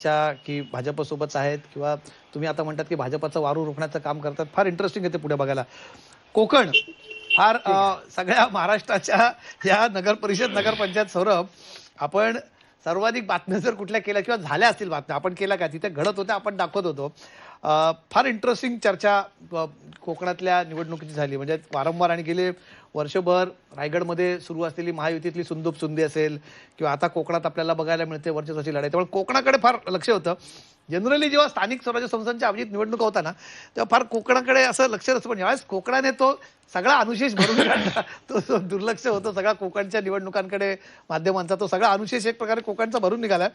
की भाजपसोबतच आहेत किंवा तुम्ही आता म्हणतात की भाजपचं वारू रोखण्याचं काम करतात. फार इंटरेस्टिंग आहे ते पुढे बघायला. कोकण फार सगळ्या महाराष्ट्राच्या या नगर परिषद, नगरपंचायत सौरभ, आपण सर्वाधिक बातम्या जर कुठल्या केल्या किंवा झाल्या असतील बातम्या, आपण केल्या का? तिथे घडत होत्या, आपण दाखवत होतो. फार इंटरेस्टिंग चर्चा कोकणातल्या निवडणुकीची झाली. म्हणजे वारंवार आणि गेले वर्षभर रायगडमध्ये सुरू असलेली महायुतीतली सुंदूप सुंदी असेल किंवा आता कोकणात आपल्याला बघायला मिळते वर्चस्वाची लढाई. त्यामुळे कोकणाकडे फार लक्ष होतं. जनरली जेव्हा स्थानिक स्वराज्य संस्थांच्या अभिजित निवडणुका होता ना, तेव्हा फार कोकणाकडे असं लक्ष नसतं. पण ज्यावेळेस कोकणाने तो सगळा अनुशेष भरून काढला, तो दुर्लक्ष होतं सगळ्या कोकणच्या निवडणुकांकडे माध्यमांचा, तो सगळा अनुशेष एक प्रकारे कोकणचा भरून निघालाय.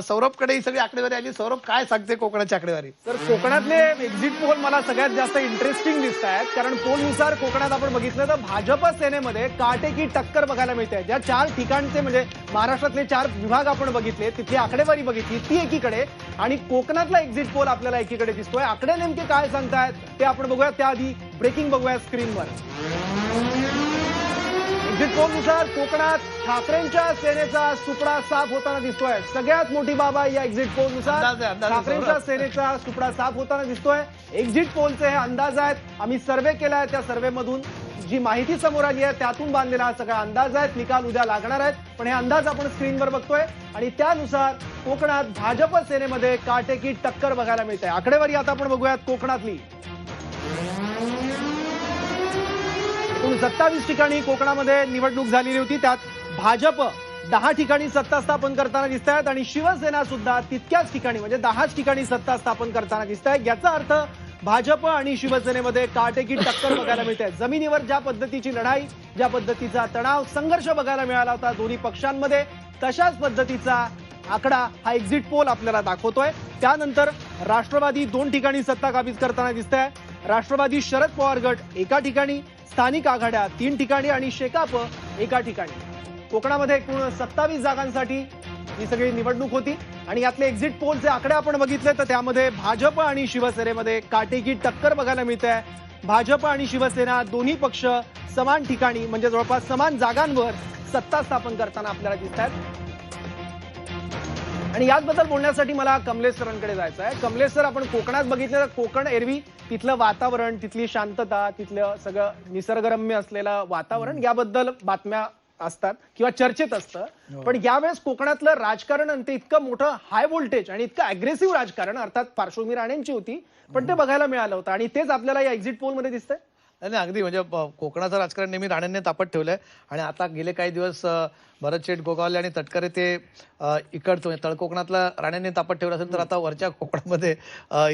सौरभकडे ही सगळी आकडेवारी आली. सौरभ, काय सांगते कोकणाची आकडेवारी? तर कोकणातले एक्झिट पोल मला सगळ्यात जास्त इंटरेस्टिंग दिसत आहेत, कारण पोलनुसार कोकणात आपण बघितलं तर भाजप सेनेमध्ये काटेकी टक्कर बघायला मिळते. ज्या 4 ठिकाणचे म्हणजे महाराष्ट्रातले 4 विभाग आपण बघितले, तिथली आकडेवारी बघितली ती एकीकडे, आणि कोकणातला एक्झिट पोल आपल्याला एकीकडे दिसतोय. आकडे नेमके काय सांगतायत ते आपण बघूया. त्याआधी ब्रेकिंग बघूया स्क्रीनवर. एक्झिट पोलनुसार कोकणात ठाकरेंच्या सेनेचा सुपडा साफ होताना दिसतोय. सगळ्यात मोठी बाब आहे या एक्झिट पोलनुसार. ठाकरेंच्या सेनेचा सुपडा साफ होताना दिसतोय. एक्झिट पोलचे हे अंदाज आहेत. आम्ही सर्वे केलाय, त्या सर्वेमधून जी माहिती समोर आली आहे त्यातून बांधलेला हा सगळा अंदाज आहेत. निकाल उद्या लागणार आहेत, पण हे अंदाज आपण स्क्रीनवर बघतोय आणि त्यानुसार कोकणात भाजप सेनेमध्ये काटेकी टक्कर बघायला मिळते. आकडेवारी आता आपण बघूयात कोकणातली. 27 ठिकाणी कोकणामध्ये निवडणूक झालेली होती. त्यात भाजप 10 ठिकाणी सत्ता स्थापन करताना दिसत आहेत आणि शिवसेना सुद्धा तितक्याच ठिकाणी म्हणजे 10 ठिकाणी सत्ता स्थापन करताना दिसत आहे. याचा अर्थ भाजप आणि शिवसेनेमध्ये काटेकी टक्कर बघायला मिळते. जमिनीवर ज्या पद्धतीची लढाई, ज्या पद्धतीचा तणाव, संघर्ष बघायला मिळाला होता दोन्ही पक्षांमध्ये, तशाच पद्धतीचा आकडा हा एक्झिट पोल आपल्याला दाखवतोय. त्यानंतर राष्ट्रवादी 2 ठिकाणी सत्ता काबीज करताना दिसत आहे. राष्ट्रवादी शरद पवार गट एका ठिकाणी, स्थानिक आघाड्या 3 ठिकाणी आणि शेकाप एका ठिकाणी. कोकणामध्ये एकूण 27 जागांसाठी ही सगळी निवडणूक होती आणि यातले एक्झिट पोलचे आकडे आपण बघितले तर त्यामध्ये भाजप आणि शिवसेनेमध्ये काटेकी टक्कर बघायला मिळते. भाजप आणि शिवसेना दोन्ही पक्ष समान ठिकाणी म्हणजे जवळपास समान जागांवर सत्ता स्थापन करताना आपल्याला दिसत आहेत. आणि याचबद्दल बोलण्यासाठी मला कमलेश सरांकडे जायचं आहे. कमलेश सर, आपण कोकणात बघितलं तर कोकण एरवी तिथलं वातावरण, तिथली शांतता, तिथलं सगळं निसर्गरम्य असलेलं वातावरण याबद्दल बातम्या असतात किंवा चर्चेत असतं. पण यावेळेस कोकणातलं राजकारण आणि ते इतकं मोठं हाय व्होल्टेज आणि इतकं अग्रेसिव्ह राजकारण, अर्थात पार्श्वभूमी राणेंची होती, पण ते बघायला मिळालं होतं आणि तेच आपल्याला या एक्झिट पोलमध्ये दिसतंय. नाही, अगदी. म्हणजे कोकणाचं राजकारण नेहमी राणेंनी तापत ठेवलंय आणि आता गेले काही दिवस भरत शेठ गोगावले आणि तटकरे ते इकडचं म्हणजे तळकोकणातला राणेंनी तापत ठेवलं असेल तर आता वरच्या कोकणामध्ये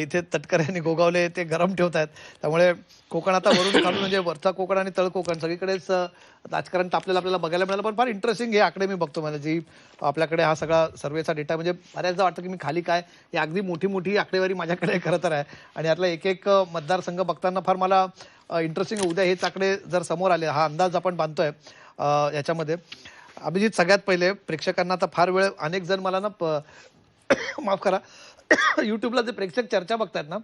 इथे तटकरे आणि गोगावले ते गरम ठेवत आहेत. त्यामुळे कोकण आता वरून खालून म्हणजे वरचा कोकण आणि तळकोकण सगळीकडेच राजकारण तापलेलं आपल्याला बघायला मिळालं. पण फार इंटरेस्टिंग हे आकडे मी बघतो. म्हणजे जी आपल्याकडे हा सगळा सर्वेचा डेटा, म्हणजे बऱ्याचदा वाटतं की मी खाली काय, ही अगदी मोठी मोठी आकडेवारी माझ्याकडे खरं तर आहे आणि यातला एक एक मतदारसंघ बघताना फार मला इंटरेस्टिंग. उद्या हेच आकडे जर समोर आले, हा अंदाज आपण बांधतोय याच्यामध्ये. अभिजित, सगळ्यात पहिले प्रेक्षकांना आता फार वेळ, अनेक जण मला ना माफ करा, युट्यूबला जे प्रेक्षक चर्चा बघतायत ना,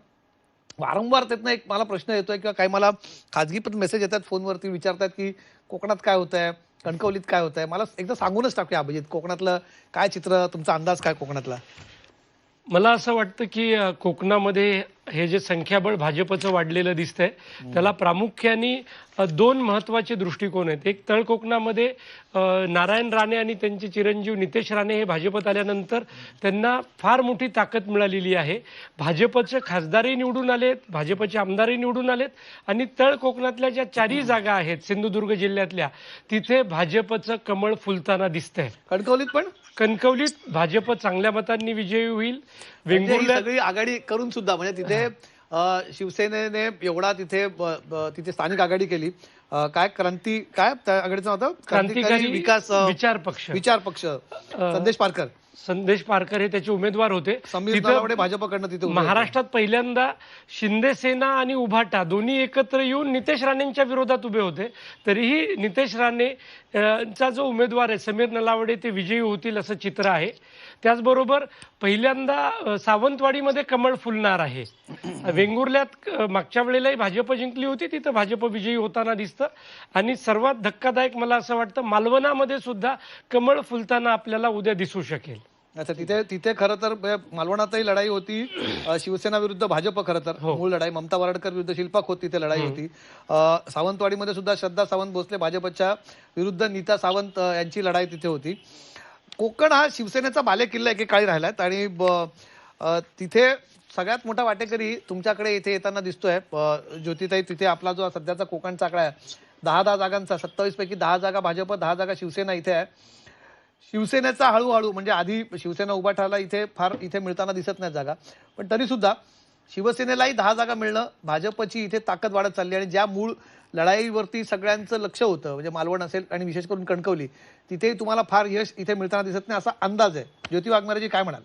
वारंवार त्यातनं एक मला प्रश्न येतोय किंवा काही मला खाजगी पण मेसेज येतात, फोनवरती विचारतात की कोकणात काय होत आहे, कणकवलीत काय होत आहे. मला एकदा सांगूनच टाकूया अभिजित, कोकणातलं काय चित्र, तुमचा अंदाज काय कोकणातला? मला असं वाटतं की कोकणामध्ये हे जे संख्याबळ भाजपचं वाढलेलं दिसतंय त्याला प्रामुख्याने 2 महत्त्वाचे दृष्टिकोन आहेत. एक, तळ कोकणामध्ये नारायण राणे आणि त्यांचे चिरंजीव नितेश राणे हे भाजपत आल्यानंतर त्यांना फार मोठी ताकद मिळालेली आहे. भाजपचे खासदारही निवडून आलेत, भाजपचे आमदारही निवडून आलेत आणि तळ कोकणातल्या ज्या 4ही जागा आहेत सिंधुदुर्ग जिल्ह्यातल्या, तिथे भाजपचं कमळ फुलताना दिसतंय. कणकवलीत भाजप चांगल्या मतांनी विजयी होईल. वेंगुर्ल्यात सगळी आघाडी करून सुद्धा म्हणजे तिथे शिवसेनेने एवढा तिथे स्थानिक आघाडी केली. काय क्रांती, काय त्या आघाडीचं नाव होतं? क्रांतिकारी विकास विचार पक्ष. संदेश पारकर हे त्याचे उमेदवार होते. भाजपकडनं तिथे महाराष्ट्रात पहिल्यांदा शिंदे सेना आणि उभाटा दोन्ही एकत्र येऊन नितेश राणेंच्या विरोधात उभे होते. तरीही नितेश राणेंचा जो उमेदवार आहे समीर नलावडे ते विजयी होतील असं चित्र आहे. त्याचबरोबर पहिल्यांदा सावंतवाडीमध्ये कमळ फुलणार आहे. वेंगुर्ल्यात मागच्या वेळेलाही भाजप जिंकली होती, तिथं भाजप विजयी होताना दिसतं. आणि सर्वात धक्कादायक मला असं वाटतं मालवणामध्ये सुद्धा कमळ फुलताना आपल्याला उद्या दिसू शकेल. अच्छा, तिथे खरं तर मालवणातही लढाई होती, शिवसेना विरुद्ध भाजप, खरं तर मूळ लढाई ममता वर्डकर विरुद्ध शिल्पा खोत तिथे लढाई होती. सावंतवाडीमध्ये सुद्धा श्रद्धा सावंत भोसले भाजपच्या विरुद्ध नीता सावंत यांची लढाई तिथे होती. कोकण हा शिवसेनेचा बालेकिल्ला एकेकाळी राहिलाय आणि तिथे सगळ्यात मोठा वाटेकरी तुमच्याकडे इथे येताना दिसतोय. ज्योतिताई, तिथे आपला जो सध्याचा कोकणचा आकडा आहे 10 जागांचा, 27 पैकी 10 जागा भाजप, 10 जागा शिवसेना इथे आहे. शिवसेनेचा हळूहळू म्हणजे आधी शिवसेना उभाटाला इथे मिळताना दिसत नाही जागा, पण तरी सुद्धा शिवसेनेलाही 10 जागा मिळणं, भाजपची इथे ताकद वाढत चालली आणि ज्या मूळ लढाईवरती सगळ्यांचं लक्ष होतं म्हणजे मालवण असेल आणि विशेष करून कणकवली, तिथेही तुम्हाला फार यश इथे मिळताना दिसत नाही असा अंदाज आहे. ज्योती वाघमारेजी काय म्हणाल?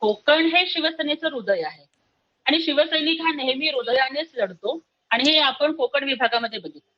कोकण हे शिवसेनेचं हृदय आहे आणि शिवसैनिक हा नेहमी हृदयानेच लढतो आणि हे आपण कोकण विभागामध्ये बघितलं.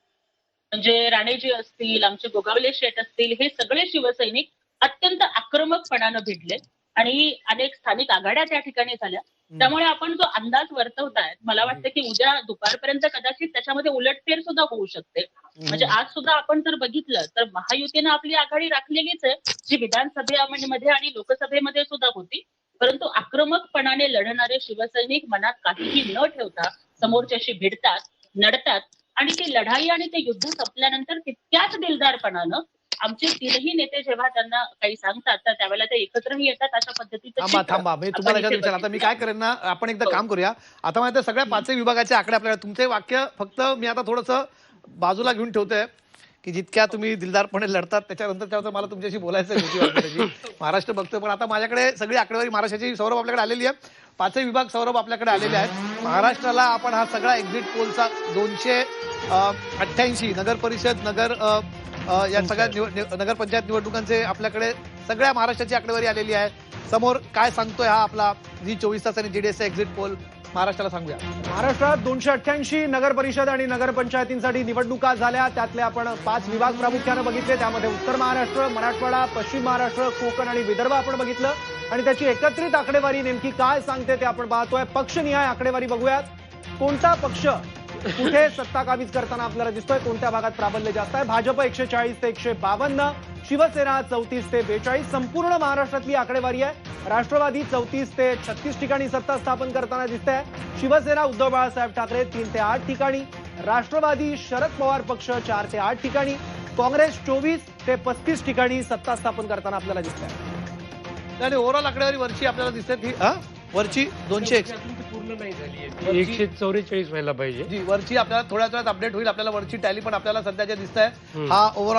म्हणजे राणेजी असतील, आमचे गोगावले शेठ असतील, हे सगळे शिवसैनिक अत्यंत आक्रमकपणानं भिडले आणि अनेक स्थानिक आघाड्या त्या ठिकाणी झाल्या. त्यामुळे आपण जो अंदाज वर्तवतायत, मला वाटतं की उद्या दुपारपर्यंत कदाचित त्याच्यामध्ये उलटफेर सुद्धा होऊ शकते. म्हणजे आज सुद्धा आपण जर बघितलं तर महायुतीनं आपली आघाडी राखलेलीच आहे, जी विधानसभेमध्ये आणि लोकसभेमध्ये सुद्धा होती. परंतु आक्रमकपणाने लढणारे शिवसैनिक मनात काहीही न ठेवता समोरच्याशी भिडतात, लढतात आणि ती लढाई आणि ते युद्ध संपल्यानंतर तितक्याच दिलदारपणानं आमचे तीनही नेते जेव्हा त्यांना काही सांगतात तर त्यावेळेला ते एकत्रही येतात. अशा पद्धतीचं थांबा मी तुम्हाला याच्यात विचार, आता मी काय करेन ना, आपण एकदा काम करूया. आता माहिती सगळ्या 5 विभागाचे आकडे आपल्याला, तुमचे वाक्य फक्त मी आता थोडंसं बाजूला घेऊन ठेवतोय की जितक्या तुम्ही दिलदारपणे लढतात त्याच्यानंतर मला तुमच्याशी बोलायचं आहे. महाराष्ट्र बघतोय, पण आता माझ्याकडे सगळी आकडेवारी महाराष्ट्राची सौरभ आपल्याकडे आलेली आहे. 5 विभाग सौरभ आपल्याकडे आलेले आहेत. महाराष्ट्राला आपण हा सगळा एक्झिट पोलचा 288 नगर परिषद या सगळ्या नगरपंचायत निवडणुकांचे आपल्याकडे सगळ्या महाराष्ट्राची आकडेवारी आलेली आहे. समोर काय सांगतोय हा आपला जी24 तास आणि जीडीएसचा एक्झिट पोल महाराष्ट्राला सांगूया. महाराष्ट्रात 288 नगर परिषद आणि नगरपंचायतींसाठी निवडणुका झाल्या. त्यातले आपण 5 विभाग प्रामुख्याने बघितले. त्यामध्ये उत्तर महाराष्ट्र, मराठवाडा, पश्चिम महाराष्ट्र, कोकण आणि विदर्भ आपण बघितलं आणि त्याची एकत्रित आकडेवारी नेमकी काय सांगते ते आपण पाहतोय. पक्षनिहाय आकडेवारी बघूयात. कोणता पक्ष कुठे सत्ता काबीज करताना आपल्याला दिसतोय, कोणत्या भागात प्राबल्य जास्त आहे. भाजप 140 ते 152, शिवसेना 34 ते 42 संपूर्ण महाराष्ट्रातली आकडेवारी आहे. राष्ट्रवादी 34 ते 36 ठिकाणी सत्ता स्थापन करताना दिसते आहे. शिवसेना उद्धव बाळासाहेब ठाकरे 3 ते 8 ठिकाणी, राष्ट्रवादी शरद पवार पक्ष 4 ते 8 ठिकाणी, काँग्रेस 24 ते 35 ठिकाणी सत्ता स्थापन करताना आपल्याला दिसत आहे. आणि ओव्हरऑल आकडेवारी वरची आपल्याला दिसते ती वरची 200 पूर्ण नाही झाली, 144 व्हायला पाहिजे. जी वरची आपल्याला थोड्या वेळात अपडेट होईल. आपल्याला वरची टॅली पण आपल्याला सध्या जे दिसत आहे हा ओव्हरऑल